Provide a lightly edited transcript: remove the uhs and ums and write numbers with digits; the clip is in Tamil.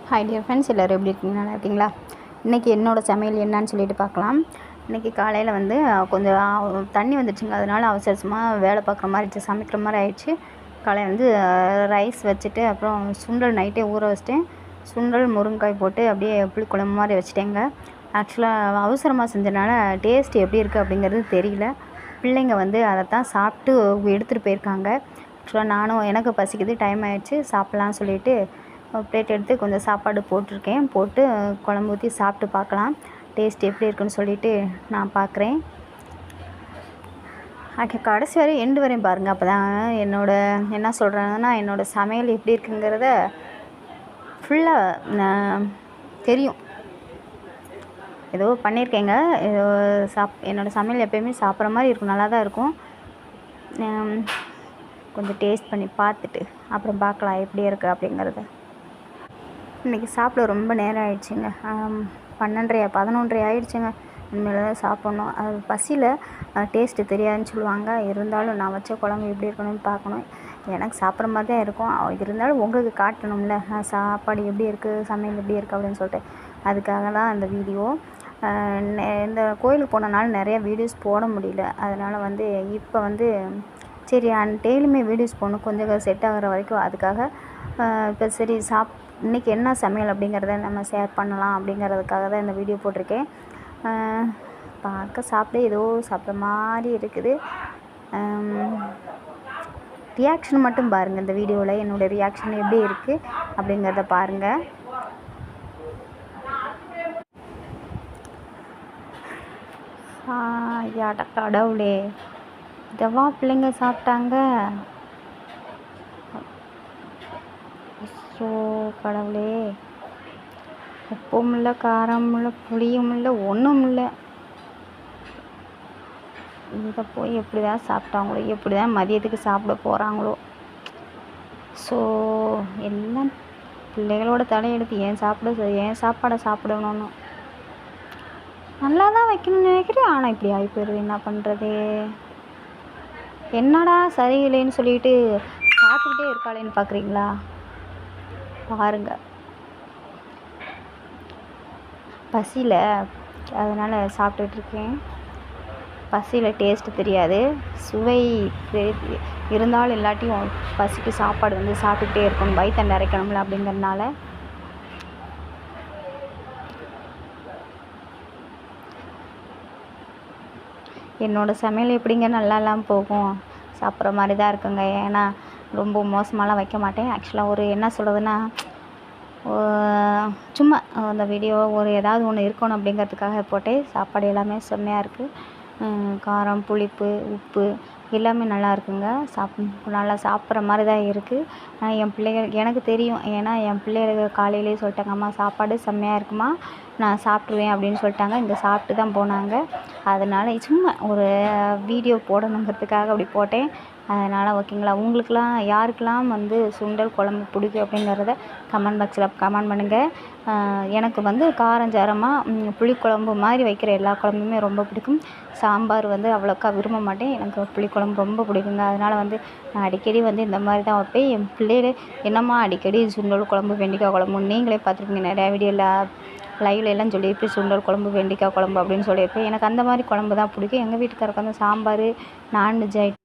ஹாய் டியர் ஃப்ரெண்ட்ஸ், எல்லோரும் எப்படி இருக்கீங்க? நல்லா இருக்கீங்களா? இன்றைக்கி என்னோடய சமையல் என்னன்னு சொல்லிட்டு பார்க்கலாம். இன்றைக்கி காலையில் வந்து கொஞ்சம் தண்ணி வந்துடுச்சுங்க. அதனால் அவசரமாக வேலை பார்க்குற மாதிரி சமைக்கிற மாதிரி ஆயிடுச்சு. காலையில் வந்து ரைஸ் வச்சுட்டு அப்புறம் சுண்டல் நைட்டே ஊற வச்சுட்டேன். சுண்டல் முருங்கைக்காய் போட்டு அப்படியே புளிக்குழம்பு மாதிரி வச்சுட்டேங்க. ஆக்சுவலாக அவசரமாக செஞ்சனால டேஸ்ட் எப்படி இருக்குது அப்படிங்கிறது தெரியல. பிள்ளைங்க வந்து அதைத்தான் சாப்பிட்டு எடுத்துகிட்டு போயிருக்காங்க. ஆக்சுவலாக எனக்கு பசிக்குது, டைம் ஆகிடுச்சு, சாப்பிட்லான்னு சொல்லிவிட்டு பிளேட் எடுத்து கொஞ்சம் சாப்பாடு போட்டிருக்கேன். போட்டு குழம்பு ஊற்றி சாப்பிட்டு பார்க்கலாம் டேஸ்ட் எப்படி இருக்குன்னு சொல்லிவிட்டு நான் பார்க்குறேன். கடைசி வரை எண்டு வரையும் பாருங்கள். அப்போ தான் என்ன சொல்கிறேன்னா என்னோடய சமையல் எப்படி இருக்குங்கிறத ஃபுல்லாக தெரியும். ஏதோ பண்ணியிருக்கேங்க. ஏதோ என்னோடய சமையல் எப்போயுமே சாப்பிட்ற மாதிரி இருக்கும், நல்லா தான் இருக்கும். கொஞ்சம் டேஸ்ட் பண்ணி பார்த்துட்டு அப்புறம் பார்க்கலாம் எப்படி இருக்குது அப்படிங்கிறத. இன்றைக்கி சாப்பிட ரொம்ப நேரம் ஆகிடுச்சிங்க. 11:30 ஆகிடுச்சிங்க. இனிமேல் தான் சாப்பிட்ணும். அது பசியில் டேஸ்ட்டு தெரியாதுன்னு சொல்லுவாங்க. இருந்தாலும் நான் வச்ச குழம்பு எப்படி இருக்கணும்னு பார்க்கணும். எனக்கு சாப்பிட்ற மாதிரி தான் இருக்கும். இருந்தாலும் உங்களுக்கு காட்டணும்ல சாப்பாடு எப்படி இருக்குது, சமையல் எப்படி இருக்குது அப்படின்னு சொல்லிட்டு. அதுக்காக தான் இந்த வீடியோ. இந்த கோயிலுக்கு போனனால நிறைய வீடியோஸ் போட முடியல. அதனால் வந்து இப்போ வந்து சரி டெய்லியுமே வீடியோஸ் போடணும், கொஞ்சம் செட் ஆகிற வரைக்கும். அதுக்காக இப்போ சரி இன்றைக்கி என்ன சமையல் அப்படிங்கிறத நம்ம ஷேர் பண்ணலாம் அப்படிங்கிறதுக்காக தான் இந்த வீடியோ போட்டிருக்கேன். பார்க்க சாப்பிட ஏதோ சாப்பிட்ற மாதிரி இருக்குது. ரியாக்ஷன் மட்டும் பாருங்கள். இந்த வீடியோவில் என்னோடய ரியாக்ஷன் எப்படி இருக்குது அப்படிங்கிறத பாருங்கள். கடவுளே, இதவா பிள்ளைங்க சாப்பிட்டாங்க. ஸோ கடவுளே, உப்பும் இல்லை, காரம் இல்லை, புளியும் இல்லை, ஒன்றும் இல்லை. இதை போய் எப்படி தான் சாப்பிட்டாங்களோ, எப்படி தான் மதியத்துக்கு சாப்பிட போகிறாங்களோ. ஸோ எல்லாம் பிள்ளைகளோட தலையெடுத்து ஏன் சாப்பாடை சாப்பிடணும்னு நல்லா தான் வைக்கணும்னு நினைக்கிறேன். ஆனால் இப்படி ஆகி போயிடுது, என்ன பண்ணுறது? என்னடா சரியில்லைன்னு சொல்லிட்டு சாப்பிட்டுக்கிட்டே இருக்காளேன்னு பார்க்குறீங்களா? பாருங்கள், பசியில் அதனால் சாப்பிட்டுட்ருக்கேன். பசியில் டேஸ்ட்டு தெரியாது, சுவை இருந்தாலும் இல்லாட்டியும் பசிக்கு சாப்பாடு வந்து சாப்பிட்டுக்கிட்டே இருக்கணும், வயிற்றை நிறைக்கணும்ல அப்படிங்கிறதுனால. என்னோடய சமையல் எப்படிங்க நல்லாலாம் போகும், சாப்பிட்ற மாதிரி தான் இருக்குங்க. ஏன்னா ரொம்ப மோசமாலாம் வைக்க மாட்டேன். ஆக்சுவலாக என்ன சொல்கிறதுன்னா, சும்மா அந்த வீடியோ ஏதாவது ஒன்று இருக்கணும் அப்படிங்கிறதுக்காக போட்டேன். சாப்பாடு எல்லாமே செம்மையாக இருக்குது. காரம், புளிப்பு, உப்பு எல்லாமே நல்லா இருக்குங்க. நல்லா சாப்பிட்ற மாதிரி தான் இருக்குது. என் பிள்ளைகள் எனக்கு தெரியும். ஏன்னா என் பிள்ளைகள் காலையிலேயே சொல்லிட்டாங்க, அம்மா சாப்பாடு செம்மையாக இருக்குமா, நான் சாப்பிட்ருவேன் அப்படின்னு சொல்லிட்டாங்க. இங்கே சாப்பிட்டு தான் போனாங்க. அதனால் சும்மா ஒரு வீடியோ போடணுங்கிறதுக்காக அப்படி போட்டேன். அதனால் ஓகேங்களா? உங்களுக்கெலாம் யாருக்கெல்லாம் வந்து சுண்டல் குழம்பு பிடிக்கும் அப்படிங்கிறத கமெண்ட் பாக்ஸில் கமெண்ட் பண்ணுங்கள். எனக்கு வந்து காரஞ்சாரமாக புளிக்குழம்பு மாதிரி வைக்கிற எல்லா குழம்புமே ரொம்ப பிடிக்கும். சாம்பார் வந்து அவ்வளோக்கா விரும்ப மாட்டேன். எனக்கு புளிக்குழம்பு ரொம்ப பிடிக்குங்க. அதனால் வந்து நான் அடிக்கடி வந்து இந்த மாதிரி தான் வைப்பேன். என் பிள்ளைகள் என்னம்மா அடிக்கடி சுண்டல் குழம்பு, வெண்டைக்காய் குழம்பு, நீங்களே பார்த்துருப்பீங்க நிறையா வீடியோவில் லைவ்ல எல்லாம் சொல்லியிருப்பேன், சுண்டல் குழம்பு, வெண்டைக்காய் குழம்பு அப்படின்னு சொல்லியிருப்பேன். எனக்கு அந்த மாதிரி குழம்பு தான் பிடிக்கும். எங்கள் வீட்டுக்காரருக்கு வந்து சாம்பார், நான்வெஜ்